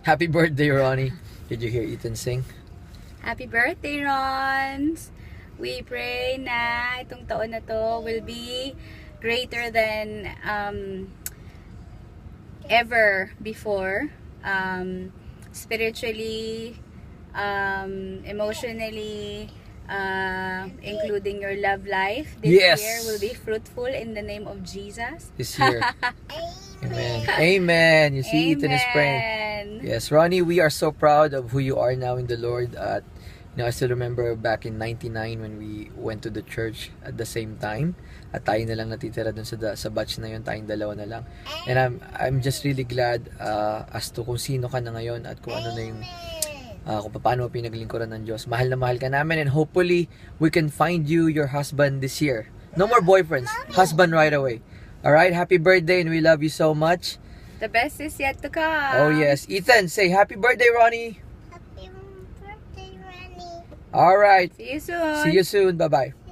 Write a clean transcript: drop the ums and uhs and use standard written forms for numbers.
Happy birthday, Ronnie. Did you hear Ethan sing? Happy birthday, Rons! We pray na itong taon na to will be greater than ever before. Spiritually, emotionally, including your love life. This Yes. year will be fruitful in the name of Jesus. This year. Amen. Amen. You see, Ethan is praying. Amen. Yes, Ronnie, we are so proud of who you are now in the Lord. At I still remember back in 99 when we went to the church at the same time. At tayo na lang natitira dun sa batch na yun, tayong dalawa na lang. And I'm just really glad as to kung sino ka na ngayon at kung ano na yung kung paano pinaglingkuran ng Diyos. Mahal na mahal ka namin, and hopefully we can find you your husband this year. No more boyfriends. Husband right away. Alright, happy birthday and we love you so much. The best is yet to come. Oh yes. Ethan, say happy birthday, Ronnie. Happy birthday, Ronnie. Alright. See you soon. See you soon. Bye-bye.